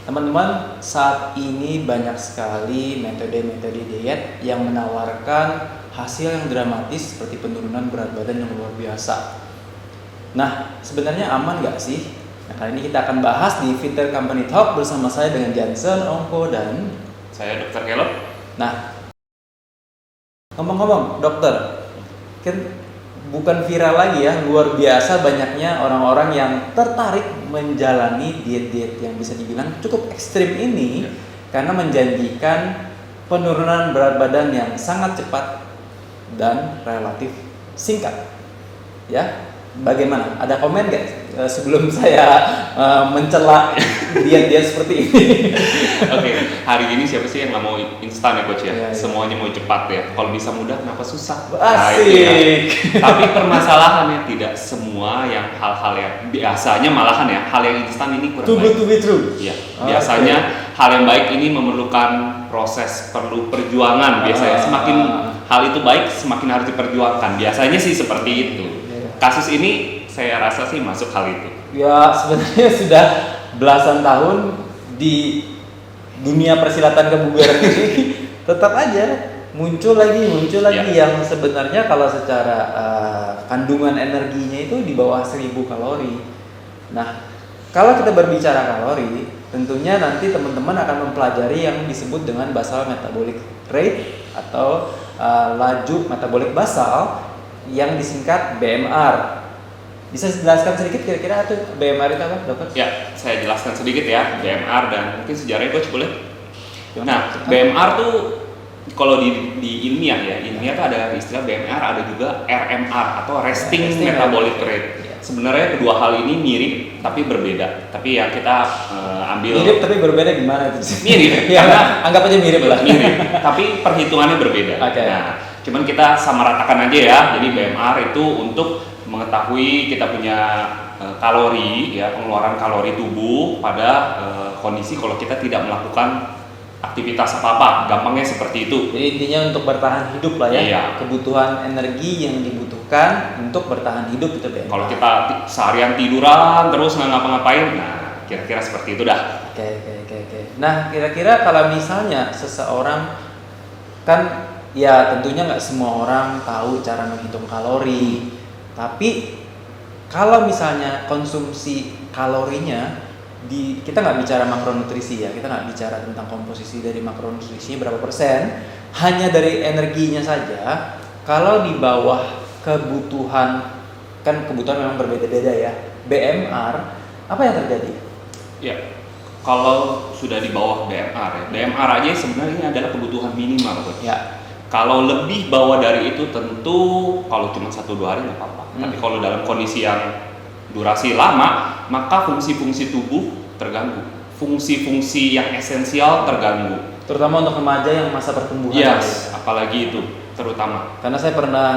Teman-teman, saat ini banyak sekali metode-metode diet yang menawarkan hasil yang dramatis seperti penurunan berat badan yang luar biasa. Nah, sebenarnya aman nggak sih? Nah, kali ini kita akan bahas di Fitter Company Talk bersama saya dengan Johnson, Ongko, dan saya Dr. Kelop. Nah, ngomong-ngomong, dokter, kan bukan viral lagi ya, luar biasa banyaknya orang-orang yang tertarik menjalani diet-diet yang bisa dibilang cukup ekstrim ini karena menjanjikan penurunan berat badan yang sangat cepat dan relatif singkat. Ya, bagaimana? Ada komen nggak sebelum saya mencela diet-diet seperti ini? Oke, hari ini siapa sih yang nggak mau instan ya coach ya? Iya. Semuanya mau cepat ya. Kalau bisa mudah, kenapa susah? Asik. Itu ya. Tapi permasalahannya tidak semua yang hal-hal yang biasanya malahan ya, hal yang instan ini kurang Too good baik. to be true. Iya. Biasanya hal yang baik ini memerlukan proses, perlu perjuangan biasanya. Semakin hal itu baik, semakin harus diperjuangkan. Biasanya sih seperti itu. Kasus ini saya rasa sih masuk hal itu. Ya, sebenarnya sudah belasan tahun di dunia persilatan kebugaran ini tetap aja muncul lagi yang sebenarnya kalau secara kandungan energinya itu di bawah 1000 kalori. Nah, kalau kita berbicara kalori, tentunya nanti teman-teman akan mempelajari yang disebut dengan basal metabolic rate atau laju metabolik basal yang disingkat BMR. Bisa jelaskan sedikit kira-kira itu BMR itu apa, dokter? Ya, saya jelaskan sedikit ya BMR dan mungkin sejarahnya coach boleh. Nah, BMR tuh kalau di ilmiah ya, ilmiah tuh ada istilah BMR, ada juga RMR atau resting metabolic rate. Sebenarnya kedua hal ini mirip tapi berbeda. Tapi yang kita ambil mirip tapi berbeda gimana itu? Mirip, ya, karena anggap aja mirip lah. Mirip, tapi perhitungannya berbeda. Okay. Nah, cuman kita samaratakan aja ya. Jadi BMR itu untuk mengetahui kita punya kalori ya, pengeluaran kalori tubuh pada kondisi kalau kita tidak melakukan aktivitas apa-apa, gampangnya seperti itu. Jadi intinya untuk bertahan hidup lah ya. Iya. Kebutuhan energi yang dibutuhkan untuk bertahan hidup itu BMR. Kalau kita seharian tiduran terus nggak ngapa-ngapain, nah kira-kira seperti itu dah. Oke. Nah, kira-kira kalau misalnya seseorang, kan ya tentunya nggak semua orang tahu cara menghitung kalori. Tapi kalau misalnya konsumsi kalorinya kita nggak bicara makronutrisi ya, kita nggak bicara tentang komposisi dari makronutrisinya berapa persen, hanya dari energinya saja. Kalau di bawah kebutuhan, kan kebutuhan memang berbeda-beda ya, BMR, apa yang terjadi? Ya, kalau sudah di bawah BMR ya, BMR aja sebenarnya ini adalah kebutuhan minimal coach. Ya. Kalau lebih bawah dari itu tentu kalau cuma 1-2 hari nggak apa-apa. Tapi kalau dalam kondisi yang durasi lama, maka fungsi-fungsi tubuh terganggu. Fungsi-fungsi yang esensial terganggu. Terutama untuk remaja yang masa pertumbuhan. Yes, apalagi itu terutama. Karena saya pernah,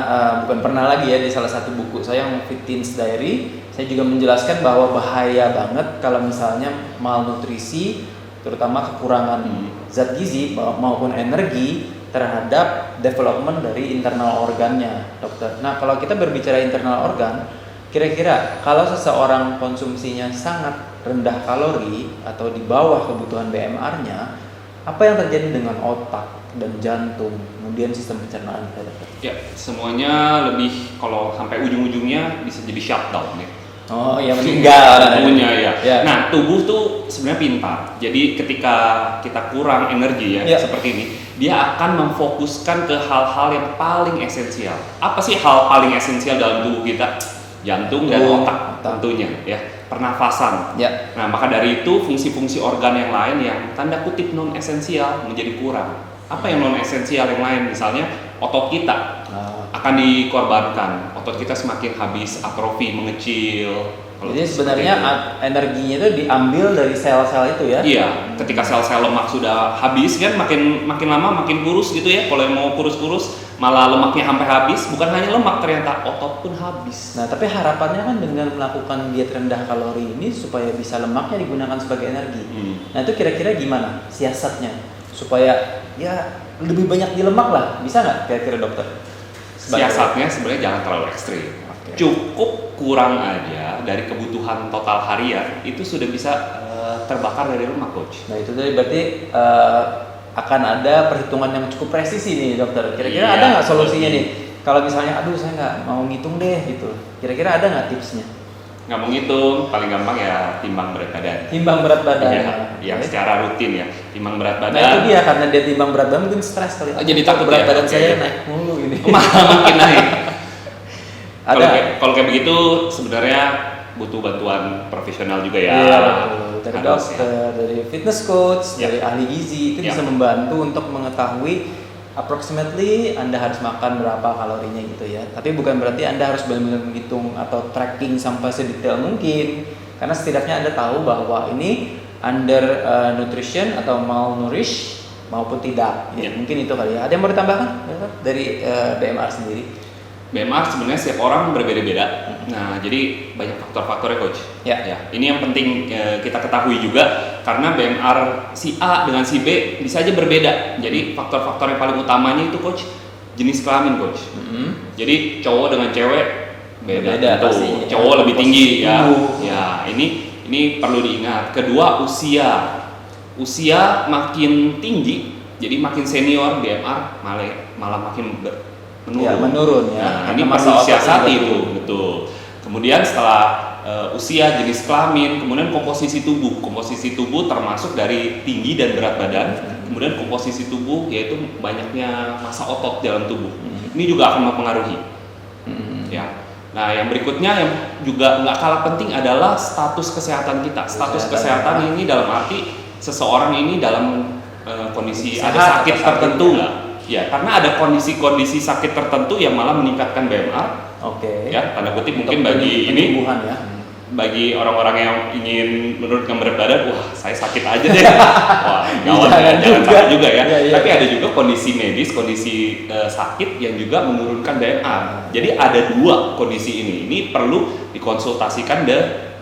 bukan pernah lagi ya, di salah satu buku saya yang Fit Teens Diary, saya juga menjelaskan bahwa bahaya banget kalau misalnya malnutrisi, terutama kekurangan zat gizi maupun energi terhadap development dari internal organnya, dokter. Nah, kalau kita berbicara internal organ, kira-kira kalau seseorang konsumsinya sangat rendah kalori atau di bawah kebutuhan BMR-nya, apa yang terjadi dengan otak dan jantung, kemudian sistem pencernaan kita, dokter? Ya, semuanya lebih kalau sampai ujung-ujungnya bisa jadi shutdown ya. Oh, ya meninggal tubuhnya ya. Ya. Nah, tubuh tuh sebenarnya pintar. Jadi ketika kita kurang energi ya, seperti ini, dia akan memfokuskan ke hal-hal yang paling esensial. Apa sih hal paling esensial dalam tubuh kita? Jantung dan otak tentunya ya. Pernafasan. Ya. Nah, maka dari itu fungsi-fungsi organ yang lain yang tanda kutip non esensial menjadi kurang. Apa yang non esensial yang lain? Misalnya otot kita akan dikorbankan, otot kita semakin habis, atrofi, mengecil. Jadi sebenarnya energinya itu diambil dari sel-sel itu ya? Iya, ketika sel-sel lemak sudah habis kan makin lama makin kurus gitu ya. Kalau yang mau kurus-kurus malah lemaknya sampai habis, bukan hanya lemak ternyata otot pun habis. Nah, tapi harapannya kan dengan melakukan diet rendah kalori ini supaya bisa lemaknya digunakan sebagai energi. Nah, itu kira-kira gimana siasatnya supaya ya lebih banyak di lemak lah, bisa nggak kira-kira, dokter? Siasatnya sebenarnya jangan terlalu ekstrim. Cukup kurang aja dari kebutuhan total harian itu sudah bisa terbakar dari lemak, coach. Nah itu tadi berarti akan ada perhitungan yang cukup presisi nih dokter. Kira-kira Iya, ada nggak solusinya betul. nih? Kalau misalnya, aduh saya nggak mau ngitung deh gitu. Kira-kira ada nggak tipsnya? Nggak mau ngitung, paling gampang ya timbang berat badan. Timbang berat badan. Iya, yang Oke. secara rutin ya, timbang berat Nah badan. itu dia, karena dia timbang berat badan mungkin stres kali. Jadi takut berat ya? badan Oke. saya naik mulu ini. Makin naik. Ada. Kalau kayak begitu sebenarnya butuh bantuan profesional juga ya. Iya betul. Dari Harus, dokter, dari fitness coach, Ya. dari ahli gizi itu Ya. bisa membantu untuk mengetahui approximately Anda harus makan berapa kalorinya gitu ya. Tapi bukan berarti Anda harus benar-benar menghitung atau tracking sampai sedetail mungkin. Karena setidaknya Anda tahu bahwa ini under nutrition atau malnourished maupun tidak. Ya, Ya. mungkin itu kali ya. Ada yang mau ditambahkan dari BMR sendiri? BMR sebenarnya setiap orang berbeda-beda. Nah, jadi banyak faktor-faktornya, coach. Ya. Ini yang penting kita ketahui juga karena BMR si A dengan si B bisa aja berbeda. Jadi faktor-faktor yang paling utamanya itu, coach, jenis kelamin, coach. Jadi cowok dengan cewek beda, Beda tentu. pasti. Cowok lebih tinggi ya. Tubuh. Ya, ini perlu diingat. Kedua, usia. Usia makin tinggi, jadi makin senior BMR malah makin menurun. Ya, menurun ya. Nah, Karena ini masa perlu otot disiasati juga itu, betul. Kemudian setelah usia, jenis kelamin, kemudian komposisi tubuh. Komposisi tubuh termasuk dari tinggi dan berat badan. Kemudian komposisi tubuh yaitu banyaknya massa otot dalam tubuh. Ini juga akan mempengaruhi. Ya. Nah, yang berikutnya yang juga nggak kalah penting adalah status kesehatan kita. Status kesehatan ini dalam arti seseorang ini dalam kondisi ada Sehat sakit atau sakit, tertentu ya. nggak? Ya, karena ada kondisi-kondisi sakit tertentu yang malah meningkatkan BMR. Oke. Ya, tanda kutip Untuk mungkin bagi ini, penyembuhan ya. bagi orang-orang yang ingin menurunkan berat badan, wah saya sakit aja deh. Wah, gawat ya, Jangan jangan juga. sampai juga ya. Iya, iya. Tapi ada juga kondisi medis, kondisi sakit yang juga menurunkan BMR. Jadi ada dua kondisi ini. Ini perlu dikonsultasikan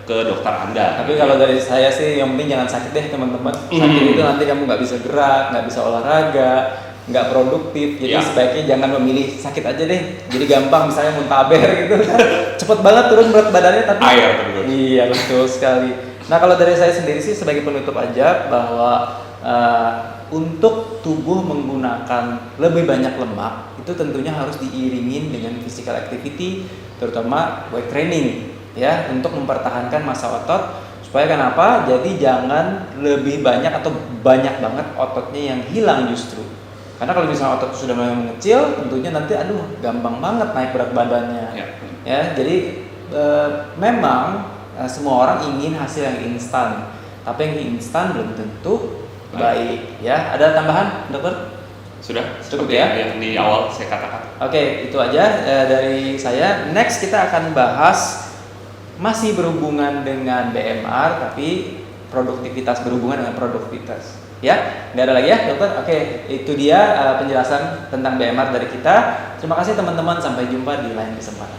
ke dokter Anda. Tapi kalau dari saya sih yang penting jangan sakit deh teman-teman. Sakit itu nanti kamu nggak bisa gerak, nggak bisa olahraga, nggak produktif. Jadi Ya. sebaiknya jangan memilih sakit aja deh. Jadi gampang misalnya muntaber gitu. Cepet banget turun berat badannya tapi Air terus. Iya betul sekali. Nah kalau dari saya sendiri sih sebagai penutup aja bahwa untuk tubuh menggunakan lebih banyak lemak itu tentunya harus diiringin dengan physical activity, terutama weight training ya untuk mempertahankan massa otot. Supaya kenapa? Jadi jangan lebih banyak atau banyak banget ototnya yang hilang justru. Karena kalau misalnya otot sudah mulai mengecil, tentunya nanti gampang banget naik berat badannya. Ya, jadi memang semua orang ingin hasil yang instan, tapi yang instan belum tentu baik. Ya, ada tambahan, dokter? Sudah? Cukup Seperti ya? yang di awal saya katakan. Oke, itu aja dari saya. Next kita akan bahas masih berhubungan dengan BMR, tapi produktivitas, berhubungan dengan produktivitas. Ya, nggak ada lagi ya dokter? Oke, itu dia penjelasan tentang BMR dari kita. Terima kasih teman-teman, sampai jumpa di lain kesempatan.